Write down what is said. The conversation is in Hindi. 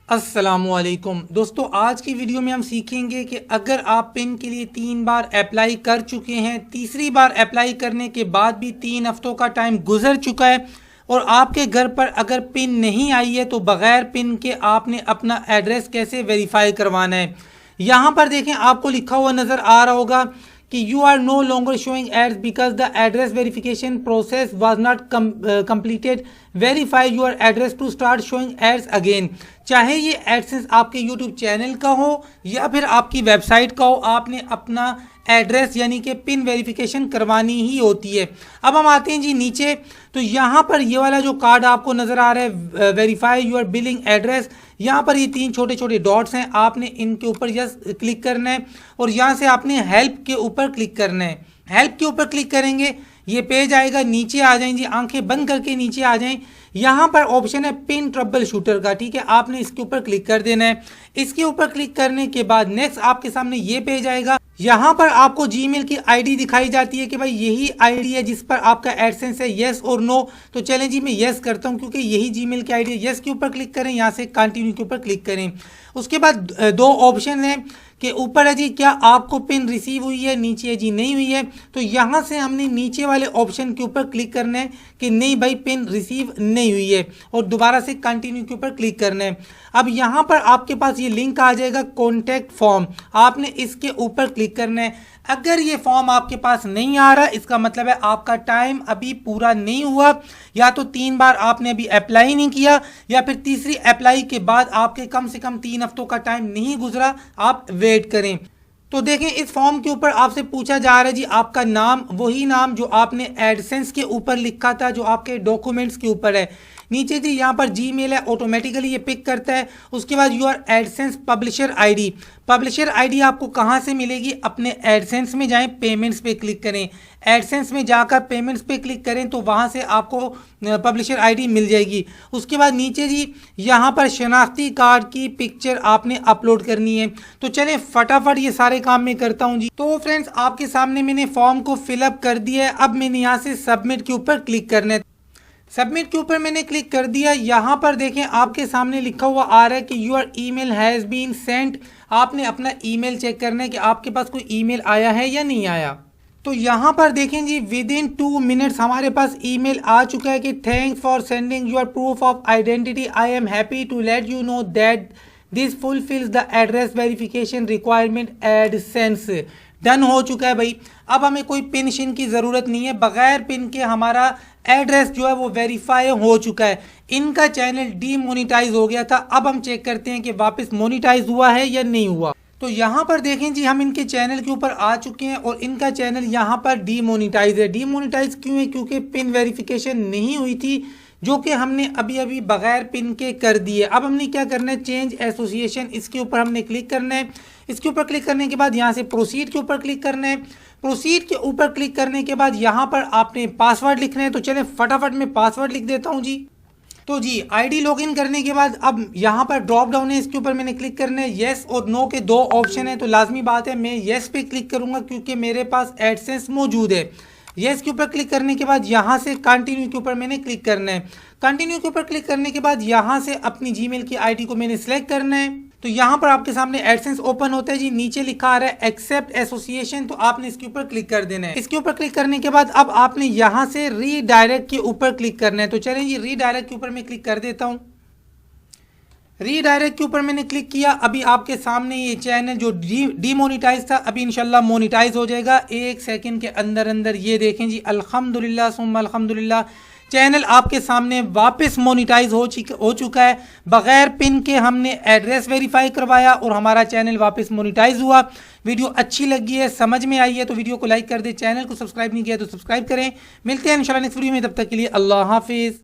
अस्सलामुअलैकुम दोस्तों, आज की वीडियो में हम सीखेंगे कि अगर आप पिन के लिए 3 बार अप्लाई कर चुके हैं, तीसरी बार अप्लाई करने के बाद भी 3 हफ्तों का टाइम गुजर चुका है और आपके घर पर अगर पिन नहीं आई है तो बगैर पिन के आपने अपना एड्रेस कैसे वेरीफाई करवाना है। यहाँ पर देखें, आपको लिखा हुआ नज़र आ रहा होगा कि you are no longer showing ads because the address verification process was not completed, verify your address to start showing ads again. चाहे ये एडसेंस आपके यूट्यूब चैनल का हो या फिर आपकी वेबसाइट का हो, आपने अपना एड्रेस यानी कि पिन वेरिफिकेशन करवानी ही होती है। अब हम आते हैं जी नीचे, तो यहाँ पर ये वाला जो कार्ड आपको नज़र आ रहा है वेरीफाई योर बिलिंग एड्रेस, यहाँ पर ये 3 छोटे छोटे डॉट्स हैं, आपने इनके ऊपर यस क्लिक करना है और यहाँ से आपने हेल्प के ऊपर क्लिक करना है। हेल्प के ऊपर क्लिक करेंगे, ये पेज आएगा, नीचे आ जाएं जी, आंखें बंद करके नीचे आ जाएं। यहाँ पर ऑप्शन है पिन ट्रबल शूटर का, ठीक है, आपने इसके ऊपर क्लिक कर देना है। इसके ऊपर क्लिक करने के बाद नेक्स्ट आपके सामने ये पेज आएगा। यहाँ पर आपको जीमेल की आईडी दिखाई जाती है कि भाई यही आईडी है जिस पर आपका एडसेंस है, यस और नो। तो चलें जी, मैं यस करता हूँ क्योंकि यही जीमेल की आईडी है। यस के ऊपर क्लिक करें, यहाँ से कंटिन्यू के ऊपर क्लिक करें। उसके बाद 2 ऑप्शन हैं कि ऊपर है जी क्या आपको पिन रिसीव हुई है, नीचे है जी नहीं हुई है। तो यहाँ से हमने नीचे वाले ऑप्शन के ऊपर क्लिक करना है कि नहीं भाई पिन रिसीव नहीं हुई है और दोबारा से कंटिन्यू के ऊपर क्लिक करना है। अब यहाँ पर आपके पास ये लिंक आ जाएगा कॉन्टैक्ट फॉर्म, आपने इसके ऊपर क्लिक करना है। अगर ये फॉर्म आपके पास नहीं आ रहा, इसका मतलब है आपका टाइम अभी पूरा नहीं हुआ, या तो 3 बार आपने अभी अप्लाई नहीं किया या फिर तीसरी अप्लाई के बाद आपके कम से कम 3 हफ्तों का टाइम नहीं गुजरा, आप वेट करें। तो देखें, इस फॉर्म के ऊपर आपसे पूछा जा रहा है जी आपका नाम, वही नाम जो आपने एडसेंस के ऊपर लिखा था, जो आपके डॉक्यूमेंट्स के ऊपर है। नीचे जी यहाँ पर जीमेल है, ऑटोमेटिकली ये पिक करता है। उसके बाद your AdSense publisher ID, publisher ID आपको कहाँ से मिलेगी, अपने एडसेंस में जाएं, पेमेंट्स पे क्लिक करें। एडसेंस में जाकर पेमेंट्स पे क्लिक करें तो वहाँ से आपको पब्लिशर आईडी मिल जाएगी। उसके बाद नीचे जी यहाँ पर शनाख्ती कार्ड की पिक्चर आपने अपलोड करनी है। तो चलें फटाफट ये सारे काम मैं करता हूँ जी। तो फ्रेंड्स, आपके सामने मैंने फॉर्म को फिलअप कर दिया है। अब मैंने यहाँ से सबमिट के ऊपर क्लिक करना है। सबमिट के ऊपर मैंने क्लिक कर दिया। यहाँ पर देखें, आपके सामने लिखा हुआ आ रहा है कि your email has been sent. आपने अपना ईमेल चेक करना है कि आपके पास कोई ईमेल आया है या नहीं आया। तो यहाँ पर देखें जी, विद इन 2 मिनट्स हमारे पास ईमेल आ चुका है कि thanks for sending your proof of identity, I am happy to let you know that this fulfils the address verification requirement AdSense. Done हो चुका है भाई। अब हमें कोई पिन शिन की ज़रूरत नहीं है, बगैर पिन के हमारा एड्रेस जो है वो वेरीफाई हो चुका है। इनका चैनल डीमोनेटाइज हो गया था, अब हम चेक करते हैं कि वापस मोनेटाइज हुआ है या नहीं हुआ। तो यहाँ पर देखें जी, हम इनके चैनल के ऊपर आ चुके हैं और इनका चैनल यहाँ पर डीमोनेटाइज है। डीमोनेटाइज क्यों है? क्योंकि पिन वेरिफिकेशन नहीं हुई थी, जो कि हमने अभी अभी बगैर पिन के कर दिए। अब हमने क्या करना है, चेंज एसोसिएशन, इसके ऊपर हमने क्लिक करना है। इसके ऊपर क्लिक करने के बाद यहाँ से प्रोसीड के ऊपर क्लिक करना है। प्रोसीड के ऊपर क्लिक करने के बाद यहाँ पर आपने पासवर्ड लिखना है। तो चलें फटाफट मैं पासवर्ड लिख देता हूँ जी। तो जी आईडी लॉगिन करने के बाद अब यहाँ पर ड्रॉप डाउन है, इसके ऊपर मैंने क्लिक करना है। येस और नो के 2 ऑप्शन है, तो लाजमी बात है मैं येस पे क्लिक करूँगा क्योंकि मेरे पास एडसेंस मौजूद है। येस के ऊपर क्लिक करने के बाद यहाँ से कंटिन्यू के ऊपर मैंने क्लिक करना है। कंटिन्यू के ऊपर क्लिक करने के बाद यहाँ से अपनी जीमेल की आईडी को मैंने सिलेक्ट करना है। तो यहाँ पर आपके सामने एडसेंस ओपन होता है जी। नीचे लिखा आ रहा है एक्सेप्ट एसोसिएशन, तो आपने इसके ऊपर क्लिक कर देना है। इसके ऊपर क्लिक करने के बाद अब आपने यहाँ से रीडायरेक्ट के ऊपर क्लिक करना है। तो चलें जी, रीडायरेक्ट के ऊपर मैं क्लिक कर देता हूँ। रीडायरेक्ट के ऊपर मैंने क्लिक किया। अभी आपके सामने ये चैनल जो डीमोनेटाइज था अभी इंशाल्लाह मोनेटाइज हो जाएगा 1 सेकंड के अंदर अंदर। ये देखें जी, अल्हम्दुलिल्लाह सुम्मा अल्हम्दुलिल्लाह, चैनल आपके सामने वापस मोनेटाइज हो चुका है। बगैर पिन के हमने एड्रेस वेरीफाई करवाया और हमारा चैनल वापस मोनेटाइज हुआ। वीडियो अच्छी लगी है, समझ में आई है तो वीडियो को लाइक कर दे, चैनल को सब्सक्राइब नहीं किया तो सब्सक्राइब करें। मिलते हैं इंशाल्लाह नेक्स्ट वीडियो में, तब तक के लिए अल्लाह हाफिज़।